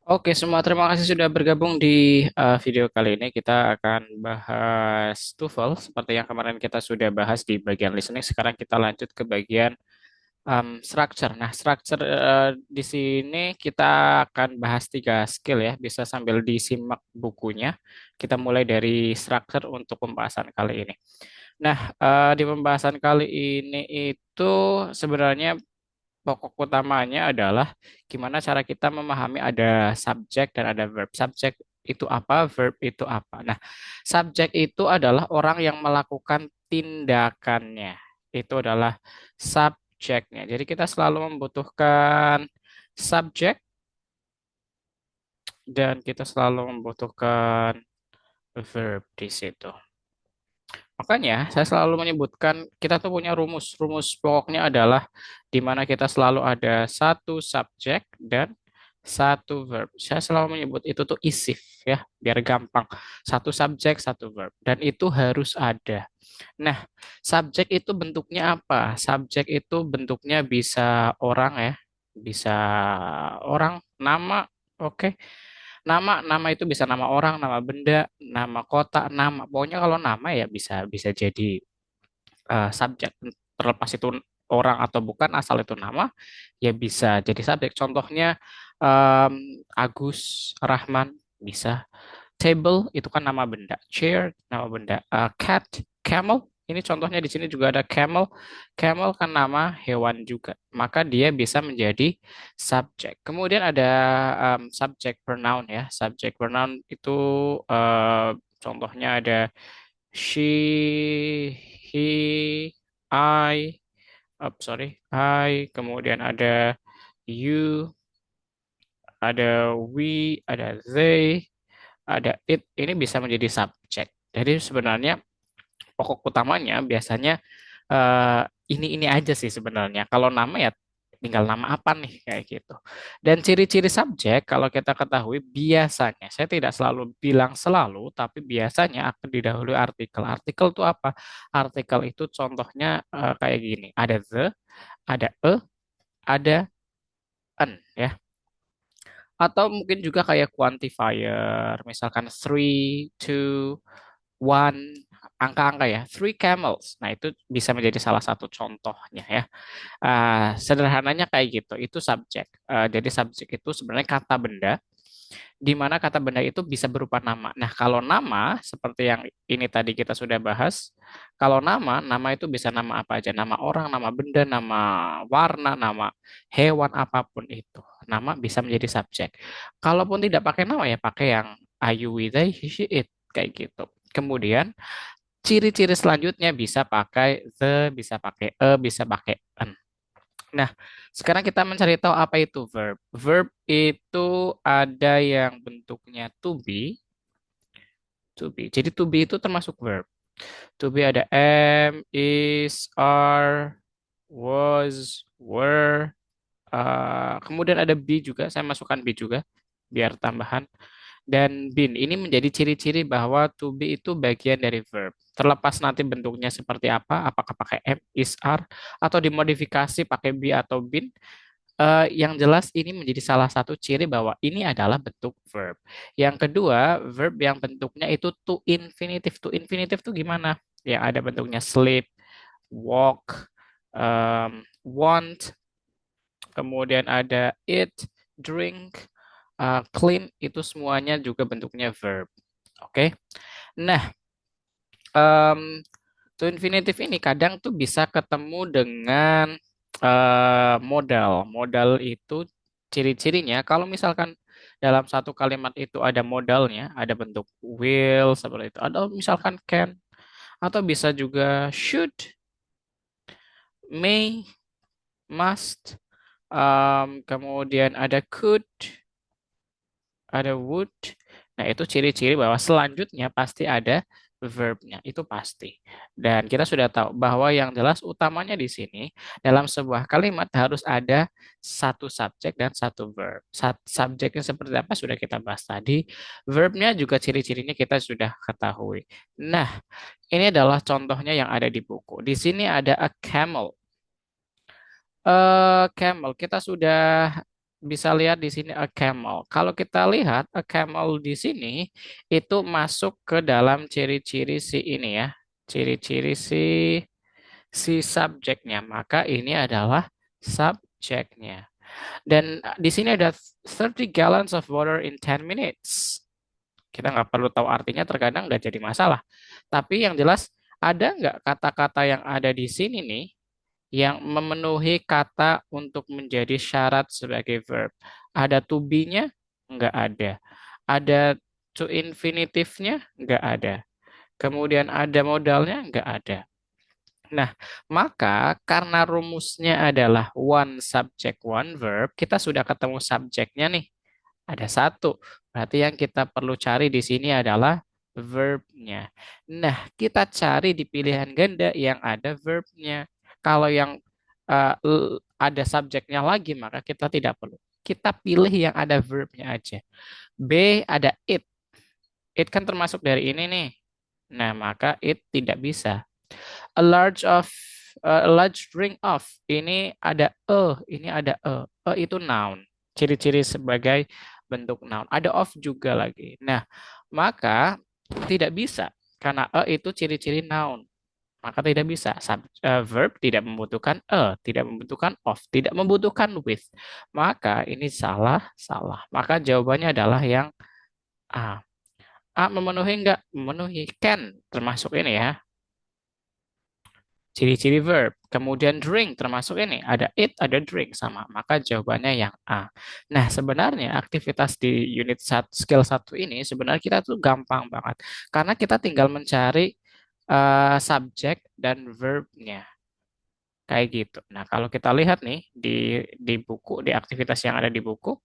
Oke, semua terima kasih sudah bergabung di video kali ini. Kita akan bahas TOEFL seperti yang kemarin kita sudah bahas di bagian listening. Sekarang kita lanjut ke bagian structure. Nah, structure di sini kita akan bahas tiga skill ya. Bisa sambil disimak bukunya. Kita mulai dari structure untuk pembahasan kali ini. Nah, di pembahasan kali ini itu sebenarnya pokok utamanya adalah gimana cara kita memahami ada subjek dan ada verb. Subjek itu apa, verb itu apa. Nah, subjek itu adalah orang yang melakukan tindakannya. Itu adalah subjeknya. Jadi kita selalu membutuhkan subjek dan kita selalu membutuhkan verb di situ. Makanya saya selalu menyebutkan kita tuh punya rumus. Rumus pokoknya adalah di mana kita selalu ada satu subjek dan satu verb. Saya selalu menyebut itu tuh isif ya, biar gampang. Satu subjek, satu verb. Dan itu harus ada. Nah, subjek itu bentuknya apa? Subjek itu bentuknya bisa orang ya, bisa orang, nama, oke. Nama itu bisa nama orang, nama benda, nama kota, nama. Pokoknya kalau nama ya bisa bisa jadi subjek. Terlepas itu orang atau bukan, asal itu nama, ya bisa jadi subjek. Contohnya Agus Rahman bisa. Table itu kan nama benda. Chair nama benda. Cat, camel. Ini contohnya di sini juga ada camel. Camel kan nama hewan juga. Maka dia bisa menjadi subjek. Kemudian ada subject pronoun ya. Subject pronoun itu eh, contohnya ada she, he, I, I. Kemudian ada you, ada we, ada they, ada it. Ini bisa menjadi subjek. Jadi sebenarnya pokok utamanya biasanya eh, ini aja sih sebenarnya. Kalau nama ya tinggal nama apa nih kayak gitu. Dan ciri-ciri subjek kalau kita ketahui biasanya, saya tidak selalu bilang selalu, tapi biasanya akan didahului artikel. Artikel itu apa? Artikel itu contohnya kayak gini. Ada the, ada ada an ya. Atau mungkin juga kayak quantifier, misalkan three, two, one, angka-angka ya, three camels. Nah, itu bisa menjadi salah satu contohnya ya. Sederhananya kayak gitu, itu subjek. Jadi subjek itu sebenarnya kata benda, di mana kata benda itu bisa berupa nama. Nah, kalau nama, seperti yang ini tadi kita sudah bahas, kalau nama itu bisa nama apa aja, nama orang, nama benda, nama warna, nama hewan, apapun itu. Nama bisa menjadi subjek. Kalaupun tidak pakai nama ya pakai yang I, you, we, they, he, she, it, kayak gitu. Kemudian ciri-ciri selanjutnya bisa pakai the, bisa pakai bisa pakai an. Nah, sekarang kita mencari tahu apa itu verb. Verb itu ada yang bentuknya to be. Jadi to be itu termasuk verb. To be ada am, is, are, was, were. Kemudian ada be juga. Saya masukkan be juga biar tambahan. Dan been ini menjadi ciri-ciri bahwa to be itu bagian dari verb. Terlepas nanti bentuknya seperti apa, apakah pakai am, is, are, atau dimodifikasi pakai be atau been, yang jelas ini menjadi salah satu ciri bahwa ini adalah bentuk verb. Yang kedua, verb yang bentuknya itu to infinitive. To infinitive itu gimana? Yang ada bentuknya sleep, walk, want, kemudian ada eat, drink, clean, itu semuanya juga bentuknya verb. Oke. Nah, em, to infinitive ini kadang tuh bisa ketemu dengan modal. Modal itu ciri-cirinya kalau misalkan dalam satu kalimat itu ada modalnya, ada bentuk will seperti itu, atau misalkan can, atau bisa juga should, may, must, kemudian ada could, ada would. Nah, itu ciri-ciri bahwa selanjutnya pasti ada verbnya, itu pasti. Dan kita sudah tahu bahwa yang jelas utamanya di sini dalam sebuah kalimat harus ada satu subjek dan satu verb. Subjeknya seperti apa sudah kita bahas tadi. Verbnya juga ciri-cirinya kita sudah ketahui. Nah, ini adalah contohnya yang ada di buku. Di sini ada a camel. Camel, kita sudah bisa lihat di sini a camel. Kalau kita lihat a camel di sini itu masuk ke dalam ciri-ciri si ini ya. Ciri-ciri si subjeknya. Maka ini adalah subjeknya. Dan di sini ada 30 gallons of water in 10 minutes. Kita nggak perlu tahu artinya, terkadang nggak jadi masalah. Tapi yang jelas, ada nggak kata-kata yang ada di sini nih yang memenuhi kata untuk menjadi syarat sebagai verb? Ada to be-nya? Nggak ada. Ada to infinitive-nya? Nggak ada. Kemudian ada modalnya? Nggak ada. Nah, maka karena rumusnya adalah one subject, one verb, kita sudah ketemu subjeknya nih. Ada satu. Berarti yang kita perlu cari di sini adalah verbnya. Nah, kita cari di pilihan ganda yang ada verbnya. Kalau yang ada subjeknya lagi, maka kita tidak perlu. Kita pilih yang ada verbnya aja. B ada it. It kan termasuk dari ini nih. Nah, maka it tidak bisa. A large ring of, ini ada ini ada itu noun, ciri-ciri sebagai bentuk noun, ada of juga lagi. Nah, maka tidak bisa karena itu ciri-ciri noun, maka tidak bisa. Verb tidak membutuhkan tidak membutuhkan of, tidak membutuhkan with, maka ini salah, salah. Maka jawabannya adalah yang A. A memenuhi enggak? Memenuhi. Can termasuk ini ya, ciri-ciri verb. Kemudian drink termasuk ini. Ada eat, ada drink sama. Maka jawabannya yang A. Nah, sebenarnya aktivitas di unit skill 1 ini sebenarnya kita tuh gampang banget. Karena kita tinggal mencari subjek dan verbnya. Kayak gitu. Nah, kalau kita lihat nih di buku, di aktivitas yang ada di buku,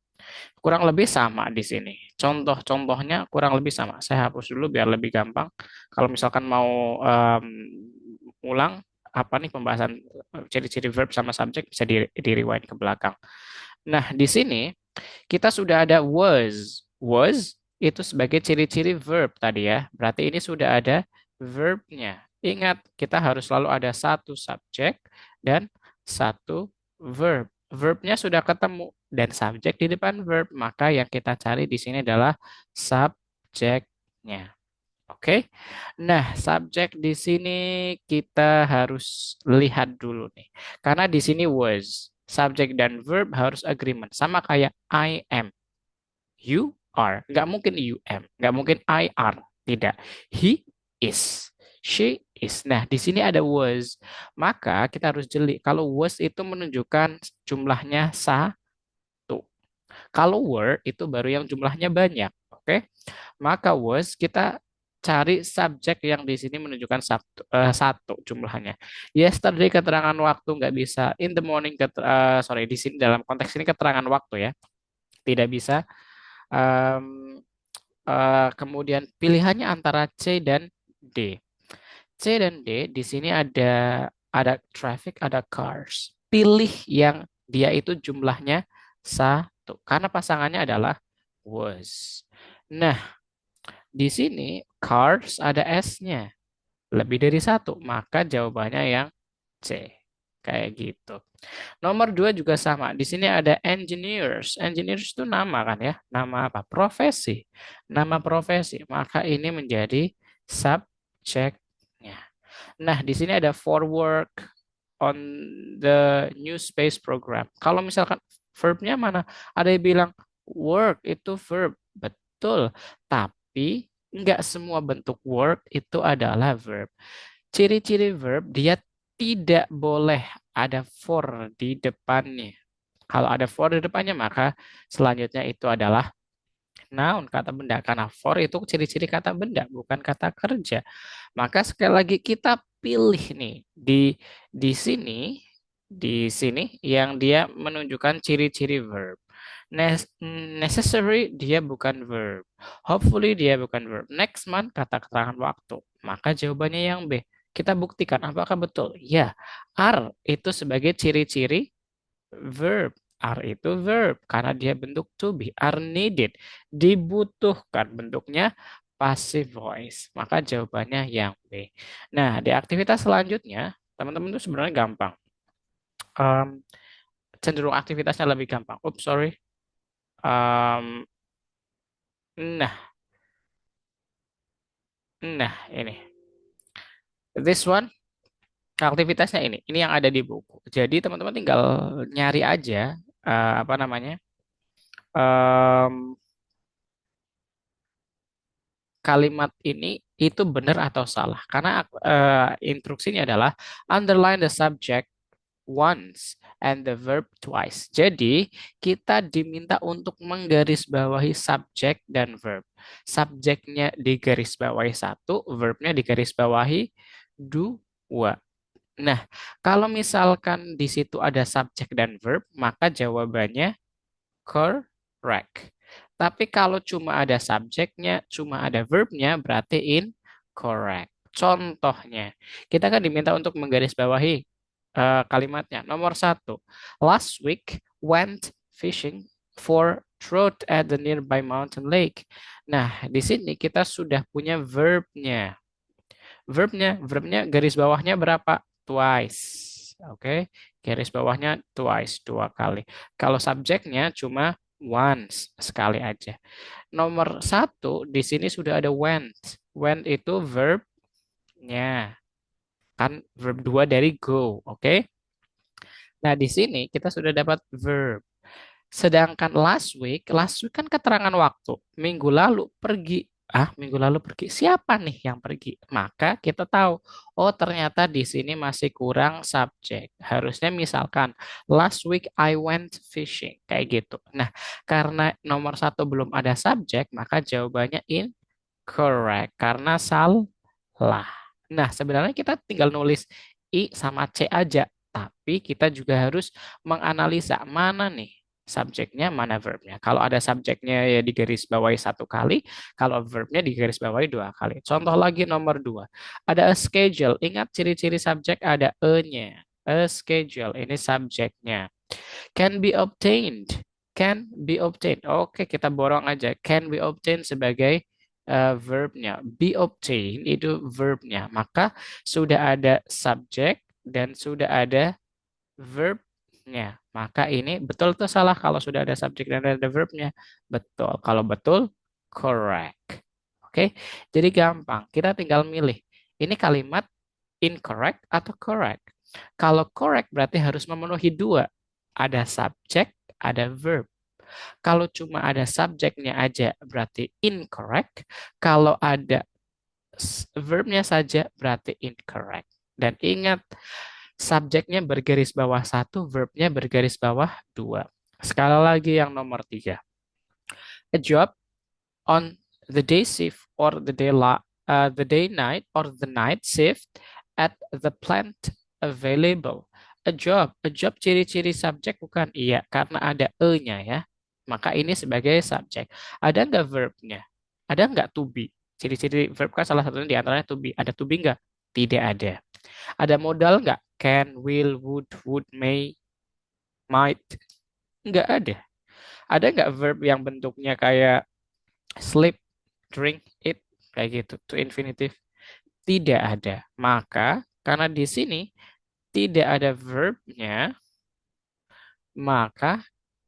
kurang lebih sama di sini. Contoh-contohnya kurang lebih sama. Saya hapus dulu biar lebih gampang. Kalau misalkan mau ulang apa nih pembahasan ciri-ciri verb sama subjek, bisa di rewind ke belakang. Nah, di sini kita sudah ada was. Was itu sebagai ciri-ciri verb tadi ya. Berarti ini sudah ada verbnya. Ingat, kita harus selalu ada satu subjek dan satu verb. Verbnya sudah ketemu dan subjek di depan verb. Maka yang kita cari di sini adalah subjeknya. Oke. Nah, subjek di sini kita harus lihat dulu nih. Karena di sini was, subjek dan verb harus agreement. Sama kayak I am, you are. Nggak mungkin you am, nggak mungkin I are. Tidak. He is, she is. Nah, di sini ada was. Maka kita harus jeli. Kalau was itu menunjukkan jumlahnya satu. Kalau were itu baru yang jumlahnya banyak. Oke. Maka was kita cari subjek yang di sini menunjukkan satu jumlahnya. Yesterday keterangan waktu nggak bisa. In the morning sorry, di sini dalam konteks ini keterangan waktu ya, tidak bisa. Em, Kemudian pilihannya antara C dan D. C dan D di sini ada traffic, ada cars. Pilih yang dia itu jumlahnya satu karena pasangannya adalah was. Nah, di sini cars ada S-nya. Lebih dari satu. Maka jawabannya yang C. Kayak gitu. Nomor dua juga sama. Di sini ada engineers. Engineers itu nama kan ya. Nama apa? Profesi. Nama profesi. Maka ini menjadi subjeknya. Nah, di sini ada for work on the new space program. Kalau misalkan verbnya mana? Ada yang bilang work itu verb. Betul. Tapi nggak semua bentuk work itu adalah verb. Ciri-ciri verb dia tidak boleh ada for di depannya. Kalau ada for di depannya maka selanjutnya itu adalah noun, kata benda. Karena for itu ciri-ciri kata benda, bukan kata kerja. Maka sekali lagi kita pilih nih di sini yang dia menunjukkan ciri-ciri verb. Necessary dia bukan verb. Hopefully dia bukan verb. Next month kata keterangan waktu. Maka jawabannya yang B. Kita buktikan apakah betul. Ya, are itu sebagai ciri-ciri verb. Are itu verb karena dia bentuk to be. Are needed. Dibutuhkan, bentuknya passive voice. Maka jawabannya yang B. Nah, di aktivitas selanjutnya, teman-teman itu sebenarnya gampang. Em, Cenderung aktivitasnya lebih gampang. Oops, sorry. Um, nah, nah ini. This one, aktivitasnya ini. Ini yang ada di buku. Jadi teman-teman tinggal nyari aja, apa namanya, em, kalimat ini itu benar atau salah. Karena instruksinya adalah underline the subject once and the verb twice. Jadi, kita diminta untuk menggarisbawahi subjek dan verb. Subjeknya digarisbawahi satu, verbnya digarisbawahi dua. Nah, kalau misalkan di situ ada subjek dan verb, maka jawabannya correct. Tapi kalau cuma ada subjeknya, cuma ada verbnya, berarti incorrect. Contohnya, kita kan diminta untuk menggarisbawahi kalimatnya. Nomor satu, last week went fishing for trout at the nearby mountain lake. Nah, di sini kita sudah punya verbnya. Verbnya garis bawahnya berapa? Twice. Oke, garis bawahnya twice, dua kali. Kalau subjeknya cuma once, sekali aja. Nomor satu, di sini sudah ada went. Went itu verbnya. Kan verb dua dari go, oke? Nah, di sini kita sudah dapat verb. Sedangkan last week kan keterangan waktu. Minggu lalu pergi. Minggu lalu pergi. Siapa nih yang pergi? Maka kita tahu, oh ternyata di sini masih kurang subjek. Harusnya misalkan, last week I went fishing. Kayak gitu. Nah, karena nomor satu belum ada subjek, maka jawabannya incorrect. Karena salah. Nah, sebenarnya kita tinggal nulis I sama C aja. Tapi kita juga harus menganalisa mana nih subjeknya, mana verbnya. Kalau ada subjeknya ya digaris bawahi satu kali, kalau verbnya digaris bawahi dua kali. Contoh lagi nomor dua. Ada a schedule. Ingat ciri-ciri subjek ada e-nya. A schedule, ini subjeknya. Can be obtained. Can be obtained. Oke, kita borong aja. Can be obtained sebagai verbnya. Be obtained itu verbnya. Maka sudah ada subjek dan sudah ada verbnya. Maka ini betul atau salah kalau sudah ada subjek dan ada verbnya? Betul. Kalau betul, correct. Oke, jadi gampang. Kita tinggal milih. Ini kalimat incorrect atau correct. Kalau correct berarti harus memenuhi dua. Ada subjek, ada verb. Kalau cuma ada subjeknya aja berarti incorrect. Kalau ada verbnya saja berarti incorrect. Dan ingat, subjeknya bergaris bawah satu, verbnya bergaris bawah dua. Sekali lagi yang nomor tiga. A job on the day shift or the day night or the night shift at the plant available. A job ciri-ciri subjek bukan? Iya, karena ada e-nya ya. Maka ini sebagai subjek. Ada nggak verbnya? Ada nggak to be? Ciri-ciri verb kan salah satunya di antaranya to be. Ada to be nggak? Tidak ada. Ada modal nggak? Can, will, would, may, might. Nggak ada. Ada nggak verb yang bentuknya kayak sleep, drink, eat, kayak gitu, to infinitive? Tidak ada. Maka, karena di sini tidak ada verbnya, maka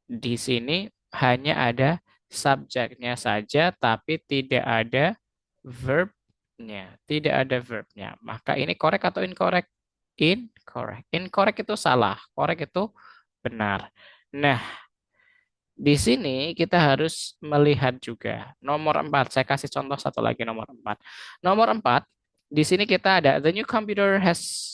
di sini hanya ada subjeknya saja, tapi tidak ada verbnya. Tidak ada verbnya. Maka ini correct atau incorrect? Incorrect. Incorrect itu salah. Correct itu benar. Nah, di sini kita harus melihat juga nomor 4. Saya kasih contoh satu lagi nomor 4. Nomor 4, di sini kita ada the new computer has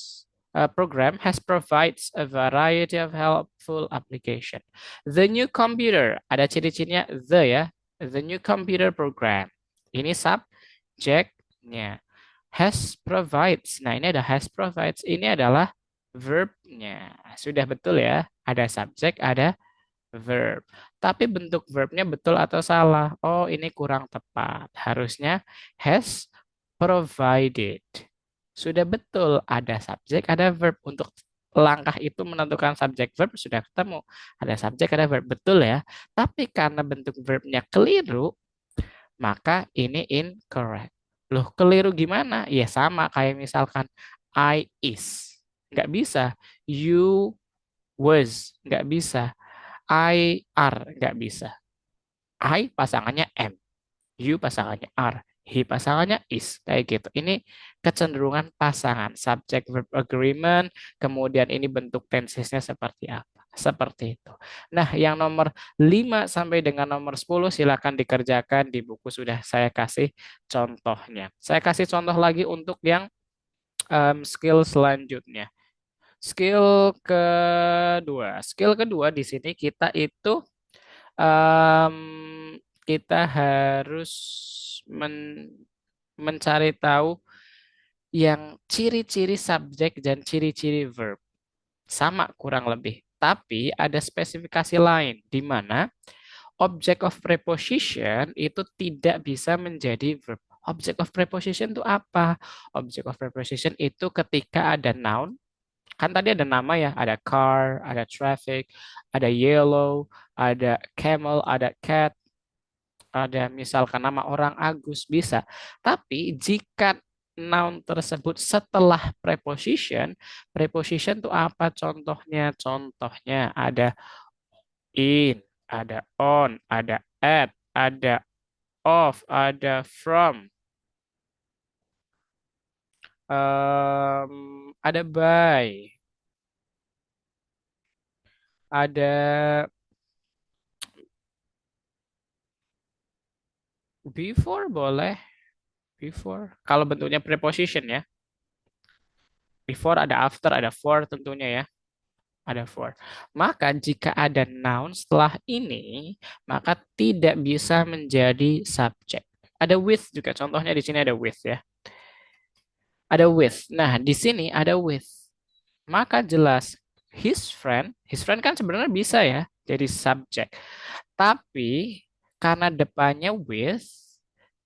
program has provides a variety of helpful application. The new computer, ada ciri-cirinya the ya. The new computer program. Ini subjeknya. Has provides. Nah, ini ada has provides. Ini adalah verbnya. Sudah betul ya. Ada subjek, ada verb. Tapi bentuk verbnya betul atau salah? Oh, ini kurang tepat. Harusnya has provided. Sudah betul, ada subjek, ada verb. Untuk langkah itu menentukan subjek verb sudah ketemu. Ada subjek, ada verb. Betul ya. Tapi karena bentuk verbnya keliru, maka ini incorrect. Loh, keliru gimana? Ya sama kayak misalkan I is. Nggak bisa. You was. Nggak bisa. I are nggak bisa. I pasangannya am, you pasangannya are, he pasangannya is, kayak gitu. Ini kecenderungan pasangan, subject verb agreement, kemudian ini bentuk tensesnya seperti apa. Seperti itu. Nah, yang nomor 5 sampai dengan nomor 10 silakan dikerjakan di buku sudah saya kasih contohnya. Saya kasih contoh lagi untuk yang skill selanjutnya. Skill kedua di sini kita itu em, kita harus men- mencari tahu yang ciri-ciri subjek dan ciri-ciri verb. Sama kurang lebih. Tapi ada spesifikasi lain di mana object of preposition itu tidak bisa menjadi verb. Object of preposition itu apa? Object of preposition itu ketika ada noun, kan tadi ada nama ya, ada car, ada traffic, ada yellow, ada camel, ada cat, ada misalkan nama orang Agus bisa. Tapi jika noun tersebut setelah preposition, preposition itu apa contohnya? Contohnya ada in, ada on, ada at, ada of, ada from, ada by, ada before boleh, before. Kalau bentuknya preposition ya. Before ada after, ada for tentunya ya. Ada for. Maka jika ada noun setelah ini, maka tidak bisa menjadi subject. Ada with juga. Contohnya di sini ada with ya. Ada with. Nah, di sini ada with. Maka jelas his friend kan sebenarnya bisa ya jadi subject. Tapi karena depannya with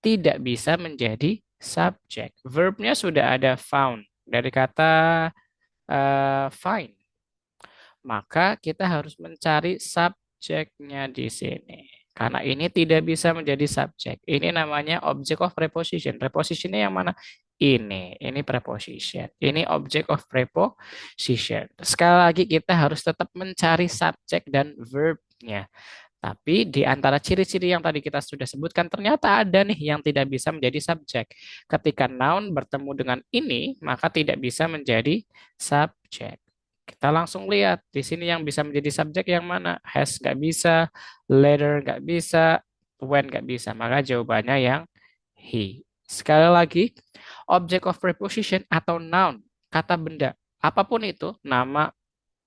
tidak bisa menjadi subject. Verbnya sudah ada found dari kata find. Maka kita harus mencari subjeknya di sini. Karena ini tidak bisa menjadi subjek. Ini namanya object of preposition. Prepositionnya yang mana? Ini preposition. Ini object of preposition. Sekali lagi kita harus tetap mencari subjek dan verbnya. Tapi di antara ciri-ciri yang tadi kita sudah sebutkan, ternyata ada nih yang tidak bisa menjadi subjek. Ketika noun bertemu dengan ini, maka tidak bisa menjadi subjek. Kita langsung lihat di sini yang bisa menjadi subjek yang mana? Has nggak bisa, later nggak bisa, when nggak bisa. Maka jawabannya yang he. Sekali lagi, object of preposition atau noun, kata benda, apapun itu, nama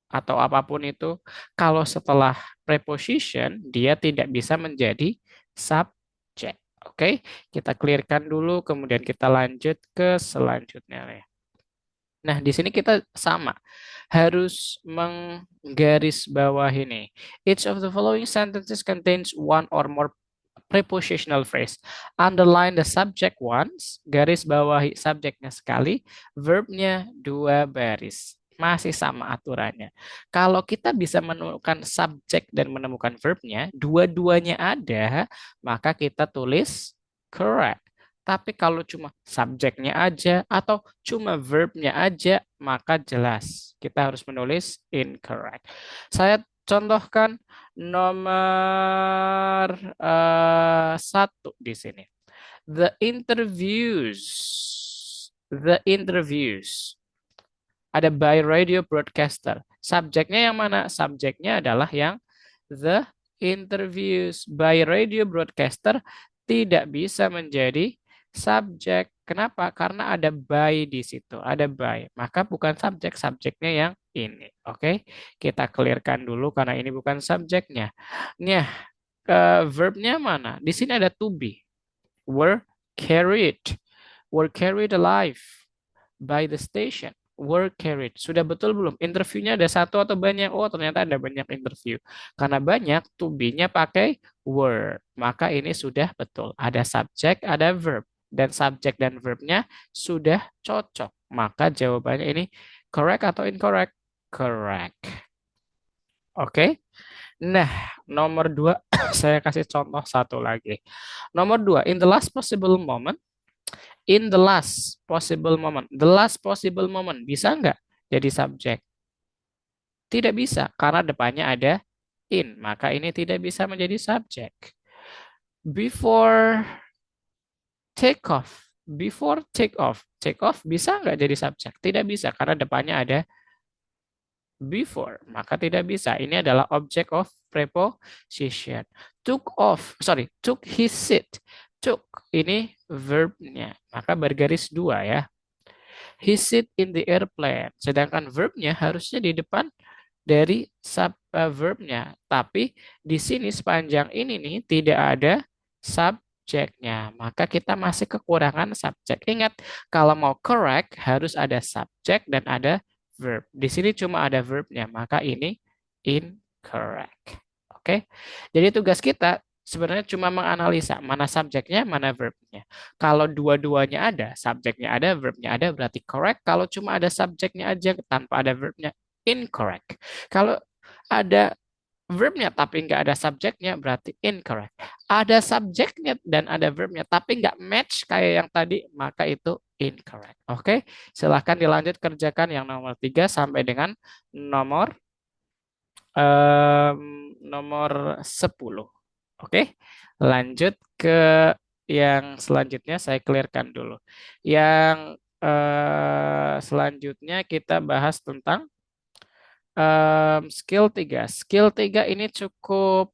atau apapun itu, kalau setelah preposition, dia tidak bisa menjadi subjek. Oke, kita clearkan dulu, kemudian kita lanjut ke selanjutnya. Nah, di sini kita sama harus menggarisbawah ini. Each of the following sentences contains one or more prepositional phrase. Underline the subject once, garis bawahi subjeknya sekali, verbnya dua baris. Masih sama aturannya. Kalau kita bisa menemukan subjek dan menemukan verbnya, dua-duanya ada, maka kita tulis correct. Tapi kalau cuma subjeknya aja atau cuma verbnya aja, maka jelas kita harus menulis incorrect. Saya contohkan nomor satu di sini. The interviews. The interviews. Ada by radio broadcaster. Subjeknya yang mana? Subjeknya adalah yang the interviews. By radio broadcaster tidak bisa menjadi subjek. Kenapa? Karena ada by di situ. Ada by. Maka bukan subjek. Subjeknya yang ini. Oke. Kita clearkan dulu karena ini bukan subjeknya. Nah, verbnya mana? Di sini ada to be. Were carried. Were carried alive by the station. Were carried. Sudah betul belum? Interviewnya ada satu atau banyak? Oh, ternyata ada banyak interview. Karena banyak, to be-nya pakai were. Maka ini sudah betul. Ada subjek, ada verb. Dan subjek dan verbnya sudah cocok. Maka jawabannya ini correct atau incorrect? Correct. Oke. Nah, nomor dua, saya kasih contoh satu lagi. Nomor dua, in the last possible moment, in the last possible moment. The last possible moment bisa nggak jadi subjek? Tidak bisa, karena depannya ada in. Maka ini tidak bisa menjadi subjek. Before take off. Before take off. Take off bisa nggak jadi subjek? Tidak bisa karena depannya ada before. Maka tidak bisa. Ini adalah object of preposition. Took off. Sorry. Took his seat. Took. Ini verbnya. Maka bergaris dua ya. He sit in the airplane. Sedangkan verbnya harusnya di depan dari verbnya. Tapi di sini sepanjang ini nih tidak ada subjeknya. Maka kita masih kekurangan subjek. Ingat, kalau mau correct harus ada subjek dan ada verb. Di sini cuma ada verbnya, maka ini incorrect. Oke. Jadi tugas kita sebenarnya cuma menganalisa mana subjeknya, mana verbnya. Kalau dua-duanya ada, subjeknya ada, verbnya ada, berarti correct. Kalau cuma ada subjeknya aja tanpa ada verbnya, incorrect. Kalau ada verbnya tapi nggak ada subjeknya berarti incorrect. Ada subjeknya dan ada verbnya tapi nggak match kayak yang tadi maka itu incorrect. Oke, silahkan dilanjut kerjakan yang nomor 3 sampai dengan nomor nomor 10. Oke, lanjut ke yang selanjutnya saya clearkan dulu. Yang selanjutnya kita bahas tentang skill 3. Skill 3 ini cukup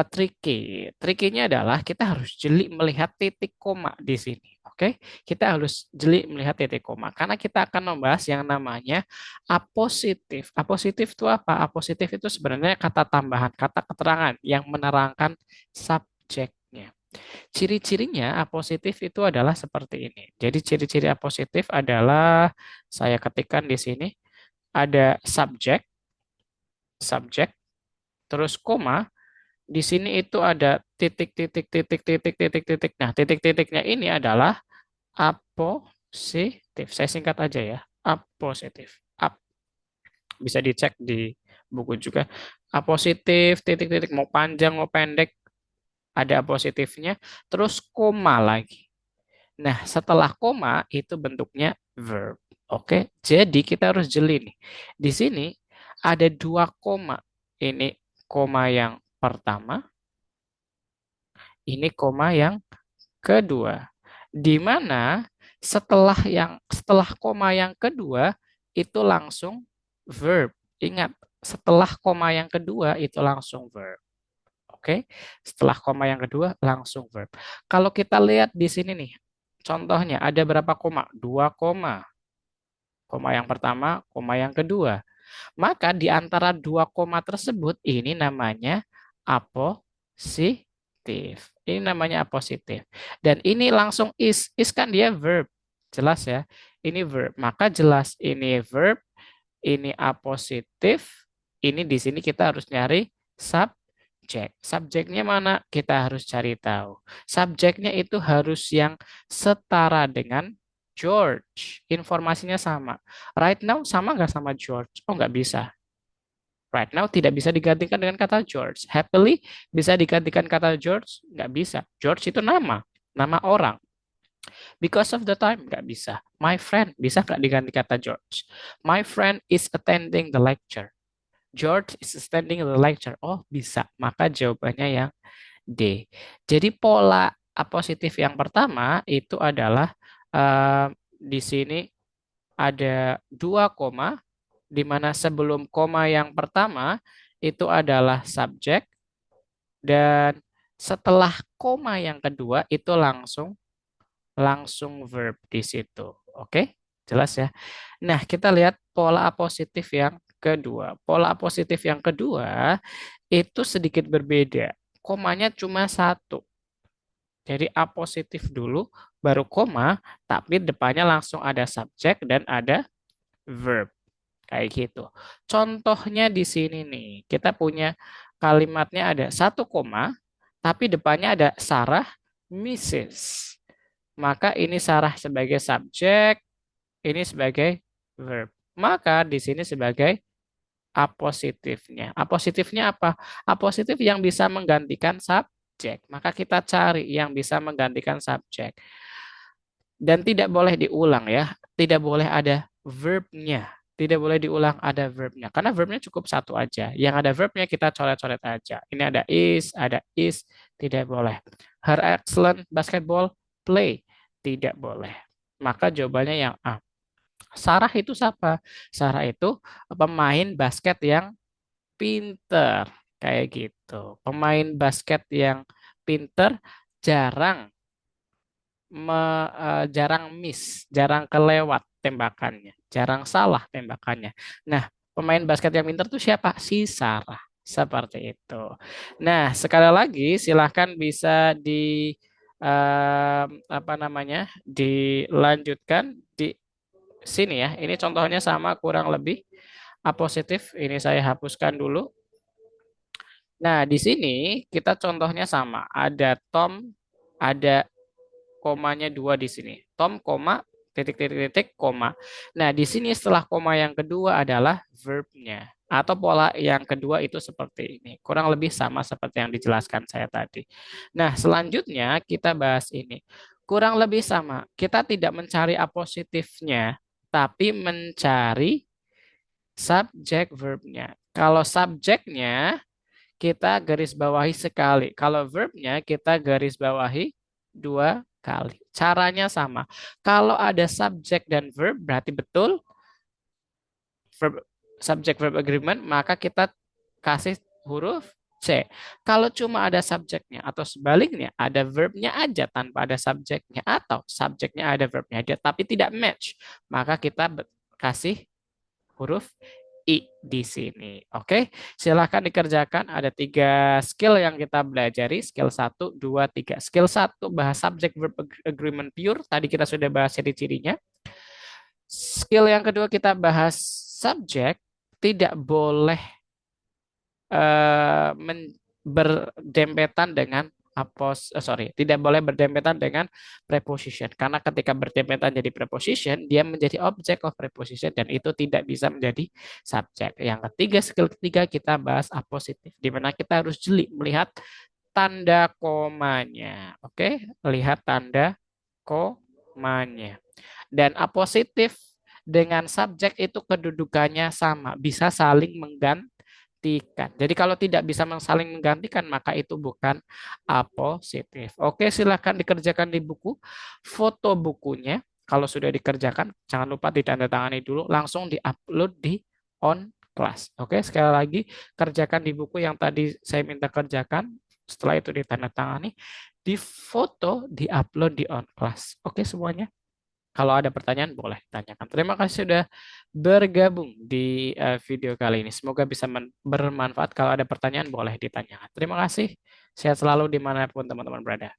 tricky. Trikinya adalah kita harus jeli melihat titik koma di sini. Oke, kita harus jeli melihat titik koma karena kita akan membahas yang namanya apositif. Apositif itu apa? Apositif itu sebenarnya kata tambahan, kata keterangan yang menerangkan subjeknya. Ciri-cirinya apositif itu adalah seperti ini. Jadi ciri-ciri apositif adalah saya ketikkan di sini ada subjek, subjek, terus koma. Di sini itu ada titik, titik, titik, titik, titik, titik. Nah, titik-titiknya ini adalah apositif. Saya singkat aja ya, apositif. Bisa dicek di buku juga. Apositif, titik-titik, mau panjang, mau pendek, ada apositifnya. Terus koma lagi. Nah, setelah koma itu bentuknya verb. Oke, jadi kita harus jeli nih. Di sini ada dua koma. Ini koma yang pertama, ini koma yang kedua. Di mana setelah koma yang kedua itu langsung verb. Ingat, setelah koma yang kedua itu langsung verb. Oke, setelah koma yang kedua langsung verb. Kalau kita lihat di sini nih, contohnya ada berapa koma? Dua koma. Koma yang pertama, koma yang kedua. Maka di antara dua koma tersebut ini namanya apositif. Ini namanya apositif. Dan ini langsung is. Is kan dia verb. Jelas ya. Ini verb. Maka jelas ini verb, ini apositif. Ini di sini kita harus nyari subjek. Subjeknya mana? Kita harus cari tahu. Subjeknya itu harus yang setara dengan George. Informasinya sama. Right now sama nggak sama George? Oh, nggak bisa. Right now tidak bisa digantikan dengan kata George. Happily bisa digantikan kata George? Nggak bisa. George itu nama. Nama orang. Because of the time? Nggak bisa. My friend bisa nggak diganti kata George? My friend is attending the lecture. George is attending the lecture. Oh, bisa. Maka jawabannya yang D. Jadi pola apositif yang pertama itu adalah di sini ada dua koma, di mana sebelum koma yang pertama itu adalah subjek dan setelah koma yang kedua itu langsung langsung verb di situ. Oke? Jelas ya. Nah, kita lihat pola apositif yang kedua. Pola apositif yang kedua itu sedikit berbeda. Komanya cuma satu. Jadi apositif dulu, baru koma, tapi depannya langsung ada subjek dan ada verb. Kayak gitu. Contohnya di sini nih, kita punya kalimatnya ada satu koma, tapi depannya ada Sarah, Mrs. Maka ini Sarah sebagai subjek, ini sebagai verb. Maka di sini sebagai apositifnya. Apositifnya apa? Apositif yang bisa menggantikan subjek. Maka kita cari yang bisa menggantikan subjek. Dan tidak boleh diulang ya. Tidak boleh ada verbnya. Tidak boleh diulang ada verbnya. Karena verbnya cukup satu aja. Yang ada verbnya kita coret-coret aja. Ini ada is, Tidak boleh. Her excellent basketball play? Tidak boleh. Maka jawabannya yang A. Sarah itu siapa? Sarah itu pemain basket yang pinter. Kayak gitu. Pemain basket yang pinter jarang jarang miss, jarang kelewat tembakannya, jarang salah tembakannya. Nah, pemain basket yang pintar tuh siapa? Si Sarah. Seperti itu. Nah, sekali lagi silahkan bisa apa namanya? Dilanjutkan di sini ya. Ini contohnya sama kurang lebih positif. Ini saya hapuskan dulu. Nah, di sini kita contohnya sama. Ada Tom, ada komanya dua di sini. Tom, koma, titik, titik, titik, koma. Nah, di sini setelah koma yang kedua adalah verbnya. Atau pola yang kedua itu seperti ini. Kurang lebih sama seperti yang dijelaskan saya tadi. Nah, selanjutnya kita bahas ini. Kurang lebih sama. Kita tidak mencari apositifnya, tapi mencari subjek verbnya. Kalau subjeknya kita garis bawahi sekali. Kalau verbnya kita garis bawahi dua kali. Caranya sama. Kalau ada subjek dan verb berarti betul verb, subject verb agreement, maka kita kasih huruf C. Kalau cuma ada subjeknya atau sebaliknya ada verbnya aja tanpa ada subjeknya atau subjeknya ada verbnya aja tapi tidak match, maka kita kasih huruf I di sini. Oke, silahkan dikerjakan. Ada 3 skill yang kita pelajari. Skill 1, 2, 3. Skill 1, bahas subject verb agreement pure. Tadi kita sudah bahas ciri-cirinya. Skill yang kedua kita bahas subject. Tidak boleh berdempetan dengan tidak boleh berdempetan dengan preposition karena ketika berdempetan jadi preposition dia menjadi object of preposition dan itu tidak bisa menjadi subjek. Yang ketiga, skill ketiga kita bahas apositif di mana kita harus jeli melihat tanda komanya. Oke, lihat tanda komanya. Dan apositif dengan subjek itu kedudukannya sama, bisa saling menggantikan. Jadi kalau tidak bisa saling menggantikan, maka itu bukan apositif. Oke, silahkan dikerjakan di buku. Foto bukunya, kalau sudah dikerjakan, jangan lupa ditandatangani dulu, langsung diupload di on class. Oke, sekali lagi, kerjakan di buku yang tadi saya minta kerjakan. Setelah itu ditandatangani, di foto, diupload di on class. Oke semuanya. Kalau ada pertanyaan boleh tanyakan. Terima kasih sudah bergabung di video kali ini. Semoga bisa bermanfaat. Kalau ada pertanyaan boleh ditanyakan. Terima kasih. Sehat selalu dimanapun teman-teman berada.